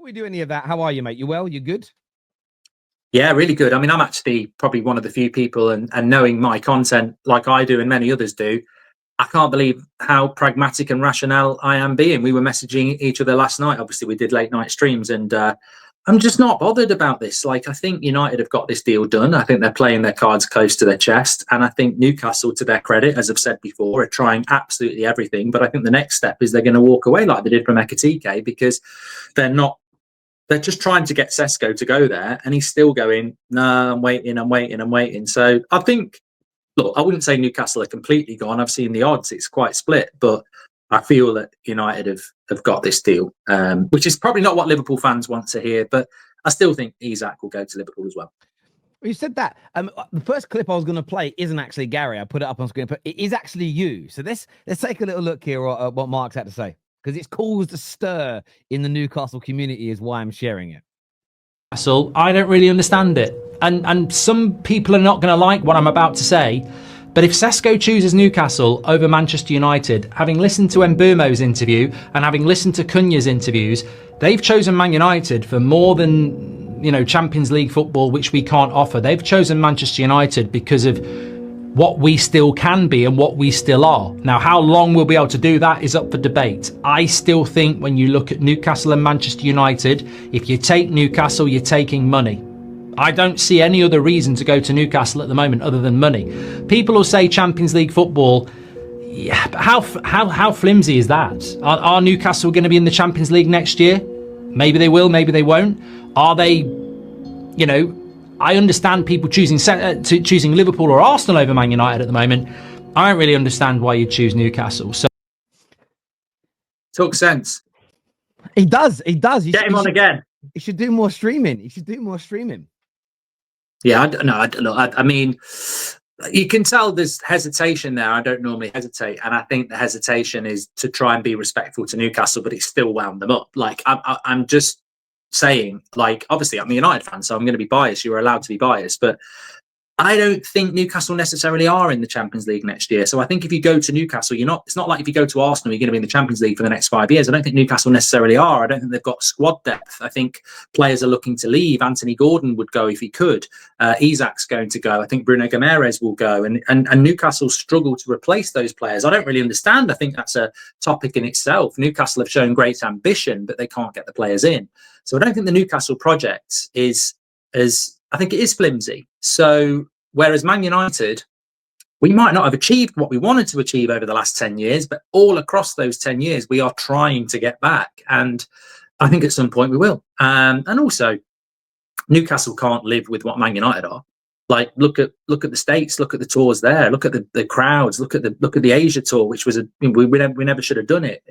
we do any of that, how are you, mate? You well? You good? Yeah, really good. I mean, I'm actually probably one of the few people, and knowing my content like I do and many others do, I can't believe how pragmatic and rationale I am being. We were messaging each other last night. Obviously, we did late night streams, and I'm just not bothered about this. Like, I think United have got this deal done. I think they're playing their cards close to their chest. And I think Newcastle, to their credit, as I've said before, are trying absolutely everything. But I think the next step is they're going to walk away like they did from Ekitike, because they're just trying to get Sesko to go there. And he's still going, no, I'm waiting. So I think, look, I wouldn't say Newcastle are completely gone. I've seen the odds. It's quite split. But I feel that United have got this deal, which is probably not what Liverpool fans want to hear, but I still think Isak will go to Liverpool as well. You said that. The first clip I was going to play isn't actually Gary. I put it up on screen, but it is actually you. So let's take a little look here at what Mark's had to say, because it's caused a stir in the Newcastle community is why I'm sharing it. I don't really understand it. And some people are not going to like what I'm about to say. But if Sesko chooses Newcastle over Manchester United, having listened to Mbeumo's interview and having listened to Cunha's interviews, they've chosen Man United for more than, Champions League football, which we can't offer. They've chosen Manchester United because of what we still can be and what we still are. Now, how long we'll be able to do that is up for debate. I still think when you look at Newcastle and Manchester United, if you take Newcastle, you're taking money. I don't see any other reason to go to Newcastle at the moment other than money. People will say Champions League football. Yeah, but how flimsy is that? Are Newcastle going to be in the Champions League next year? Maybe they will, maybe they won't. Are they, I understand people choosing Liverpool or Arsenal over Man United at the moment. I don't really understand why you choose Newcastle. So, talk sense. He does. Get him on again. He should do more streaming. Yeah, I mean, you can tell there's hesitation there. I don't normally hesitate, and I think the hesitation is to try and be respectful to Newcastle, but it's still wound them up. Like, I'm just saying, like, obviously I'm a United fan, so I'm going to be biased. You're allowed to be biased, but I don't think Newcastle necessarily are in the Champions League next year. So I think if you go to Newcastle, it's not like if you go to Arsenal, you're going to be in the Champions League for the next 5 years. I don't think Newcastle necessarily are. I don't think they've got squad depth. I think players are looking to leave. Anthony Gordon would go if he could. Isak's going to go. I think Bruno Guimaraes will go. And Newcastle struggle to replace those players. I don't really understand. I think that's a topic in itself. Newcastle have shown great ambition, but they can't get the players in. So I don't think the Newcastle project is I think it is flimsy. So whereas Man United, we might not have achieved what we wanted to achieve over the last 10 years, but all across those 10 years, we are trying to get back. And I think at some point we will. And also, Newcastle can't live with what Man United are. Like, look at the States, look at the tours there, look at the crowds, look at the Asia tour, which was we never should have done it.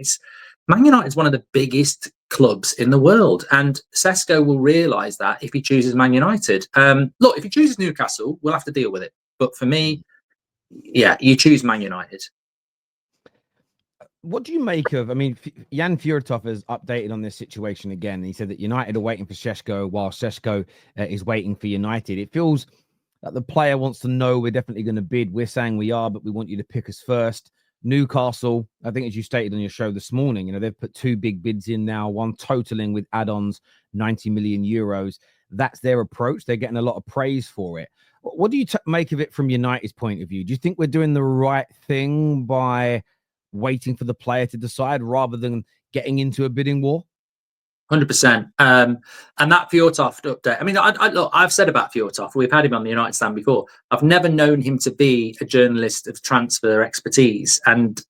Man United is one of the biggest clubs in the world, and Sesko will realise that if he chooses Man United. Look, if he chooses Newcastle, we'll have to deal with it. But for me, yeah, you choose Man United. What do you make of? I mean, Jan Fjørtoft has updated on this situation again. He said that United are waiting for Sesko while Sesko is waiting for United. It feels like the player wants to know we're definitely going to bid. We're saying we are, but we want you to pick us first. Newcastle, I think, as you stated on your show this morning, they've put 2 big bids in now, one totaling with add-ons 90 million euros. That's their approach. They're getting a lot of praise for it. What do you make of it from United's point of view? Do you think we're doing the right thing by waiting for the player to decide rather than getting into a bidding war? 100%. And that Fjørtoft update, I mean, look, I've said about Fjørtoft, we've had him on the United stand before. I've never known him to be a journalist of transfer expertise. And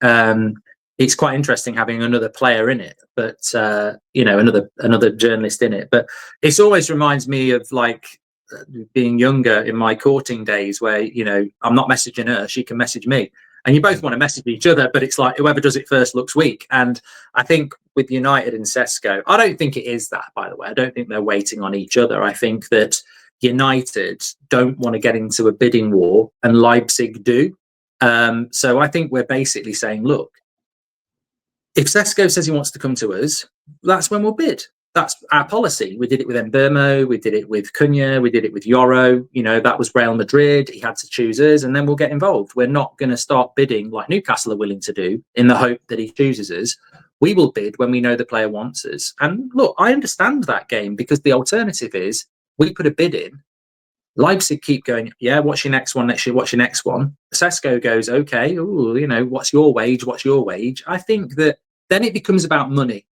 it's quite interesting having another player in it, but, another journalist in it. But it always reminds me of, like, being younger in my courting days where, I'm not messaging her, she can message me. And you both want to message each other, but it's like whoever does it first looks weak. And I think with United and Sesko, I don't think it is that, by the way. I don't think they're waiting on each other. I think that United don't want to get into a bidding war and Leipzig do. So I think we're basically saying, look, if Sesko says he wants to come to us, that's when we'll bid. That's our policy. We did it with Mbeumo, we did it with Cunha, we did it with Yoro. That was Real Madrid. He had to choose us, and then we'll get involved. We're not going to start bidding like Newcastle are willing to do in the hope that he chooses us. We will bid when we know the player wants us. And look, I understand that game, because the alternative is we put a bid in. Leipzig keep going, yeah, what's your next one? Next year, what's your next one? Sesko goes, okay, ooh, you know, what's your wage? What's your wage? I think that then it becomes about money.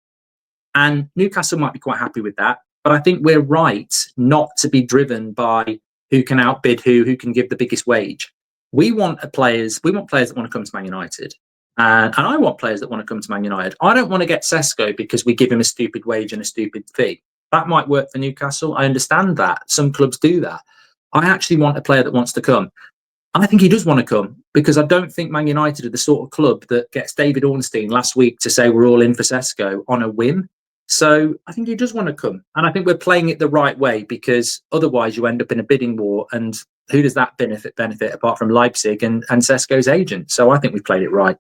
And Newcastle might be quite happy with that. But I think we're right not to be driven by who can outbid who can give the biggest wage. We want players that want to come to Man United. And I want players that want to come to Man United. I don't want to get Sesko because we give him a stupid wage and a stupid fee. That might work for Newcastle. I understand that. Some clubs do that. I actually want a player that wants to come. I think he does want to come, because I don't think Man United are the sort of club that gets David Ornstein last week to say we're all in for Sesko on a whim. So I think he does want to come. And I think we're playing it the right way, because otherwise you end up in a bidding war. And who does that benefit apart from Leipzig and Sesko's agent? So I think we've played it right.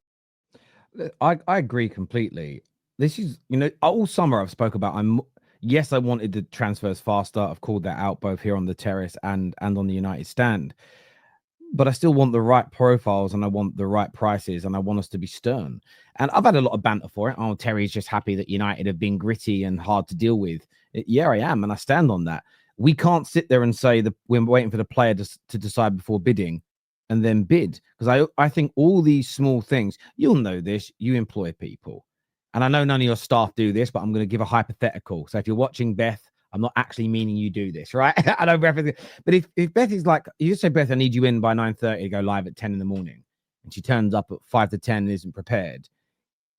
I agree completely. This is, you know, all summer I've spoke about, yes, I wanted the transfers faster. I've called that out both here on the Terrace and on the United stand. But I still want the right profiles, and I want the right prices, and I want us to be stern. And I've had a lot of banter for it. Oh, Terry's just happy that United have been gritty and hard to deal with. Yeah, I am, and I stand on that. We can't sit there and say that we're waiting for the player to decide before bidding and then bid. Because I think all these small things, you'll know this, you employ people. And I know none of your staff do this, but I'm going to give a hypothetical. So if you're watching, Beth, I'm not actually meaning you do this, right? I know Beth is, but if Beth is like, you just say, Beth, I need you in by 9:30 to go live at 10 in the morning, and she turns up at 5 to 10 and isn't prepared.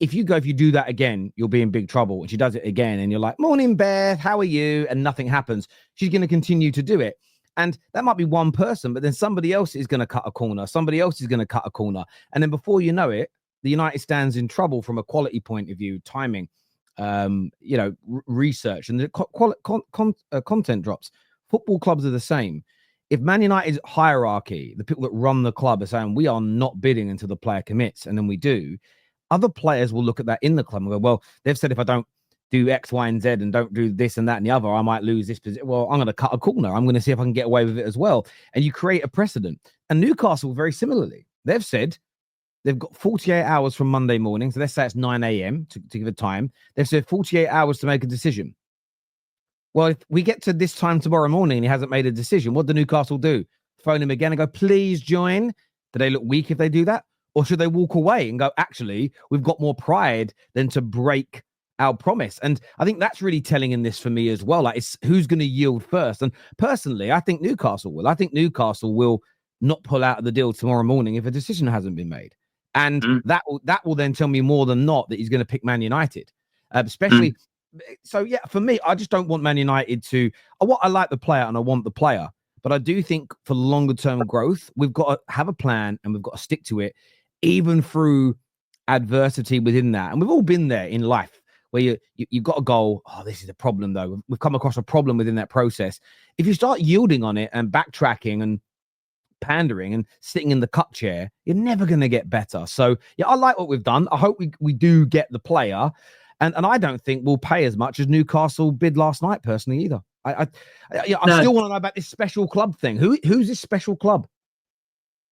If you do that again, you'll be in big trouble. And she does it again, and you're like, morning, Beth, how are you? And nothing happens. She's going to continue to do it. And that might be one person, but then somebody else is going to cut a corner. Somebody else is going to cut a corner. And then before you know it, the United stands in trouble from a quality point of view, timing, research, and the content drops. Football clubs are the same. If Man United's hierarchy, the people that run the club, are saying we are not bidding until the player commits, and then we do, other players will look at that in the club and go, well, they've said if I don't do X, Y, and Z and don't do this and that and the other, I might lose this position. Well, I'm going to cut a corner. I'm going to see if I can get away with it as well. And you create a precedent. And Newcastle, very similarly, they've said they've got 48 hours from Monday morning. So let's say it's 9 a.m. to give a time. They've said 48 hours to make a decision. Well, if we get to this time tomorrow morning and he hasn't made a decision, what do Newcastle do? Phone him again and go, please join. Do they look weak if they do that? Or should they walk away and go, actually, we've got more pride than to break our promise? And I think that's really telling in this for me as well. Like, it's who's going to yield first. And personally, I think Newcastle will. I think Newcastle will not pull out of the deal tomorrow morning if a decision hasn't been made. And that will then tell me more than not that he's going to pick Man United, especially. So, yeah, for me, I just don't want Man United to. I like the player and I want the player. But I do think for longer term growth, we've got to have a plan and we've got to stick to it, even through adversity within that. And we've all been there in life where you've got a goal. Oh, this is a problem, though. We've come across a problem within that process. If you start yielding on it and backtracking and pandering and sitting in the cup chair, you're never going to get better. So, yeah, I like what we've done. I hope we do get the player. And I don't think we'll pay as much as Newcastle bid last night, personally, either. I still want to know about this special club thing. Who's this special club?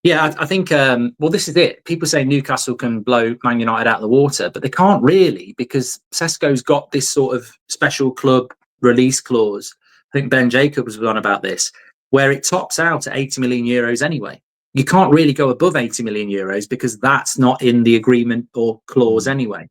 Yeah, I think, well, this is it. People say Newcastle can blow Man United out of the water, but they can't really, because Sesko's got this sort of special club release clause. I think Ben Jacobs was on about this, where it tops out at 80 million euros anyway. You can't really go above 80 million euros because that's not in the agreement or clause anyway,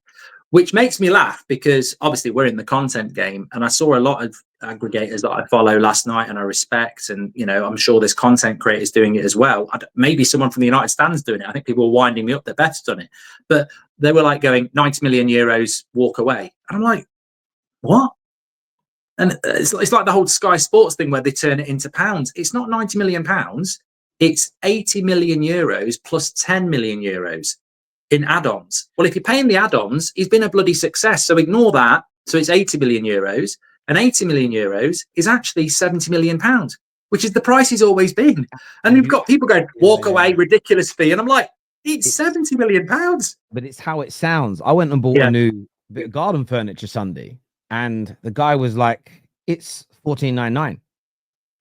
which makes me laugh because obviously we're in the content game. And I saw a lot of aggregators that I follow last night and I respect. And, you know, I'm sure there's content creators doing it as well. Maybe someone from the United Stand's doing it. I think people were winding me up that Beth's done it. But they were like going 90 million euros, walk away. And I'm like, what? And it's like the whole Sky Sports thing where they turn it into pounds. It's not 90 million pounds. It's 80 million euros plus 10 million euros in add-ons. Well, if you're paying the add-ons, he's been a bloody success. So ignore that. So it's 80 million euros. And 80 million euros is actually 70 million pounds, which is the price he's always been. And you've got people going, walk away, ridiculous fee. And I'm like, it's 70 million pounds. But it's how it sounds. I went and bought a new bit of garden furniture Sunday, and the guy was like, it's $14.99.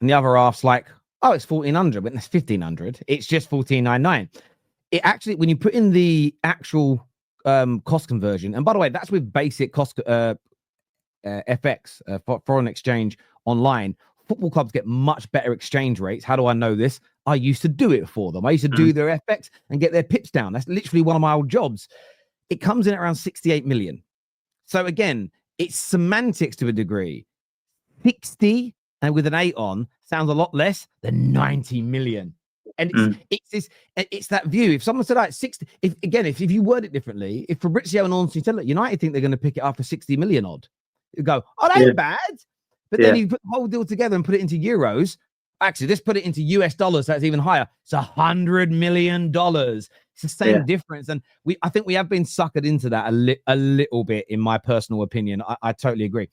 And the other half's like, oh, it's $1,400, but it's $1,500. It's just $14.99. It actually, when you put in the actual cost conversion. And by the way, that's with basic cost FX, foreign exchange online. Football clubs get much better exchange rates. How do I know this? I used to do it for them. I used to do their FX and get their pips down. That's literally one of my old jobs. It comes in at around 68 million. So again, it's semantics to a degree. 60 and with an 8 on sounds a lot less than 90 million. And it's that view. If someone said like 60, if you word it differently, if Fabrizio and Ornstein said, look, United think they're going to pick it up for 60 million odd, you go, oh, that ain't bad. But then you put the whole deal together and put it into euros. Actually, let's put it into US dollars. That's even higher. It's $100 million. It's the same difference. And I think we have been suckered into that a little bit, in my personal opinion. I totally agree.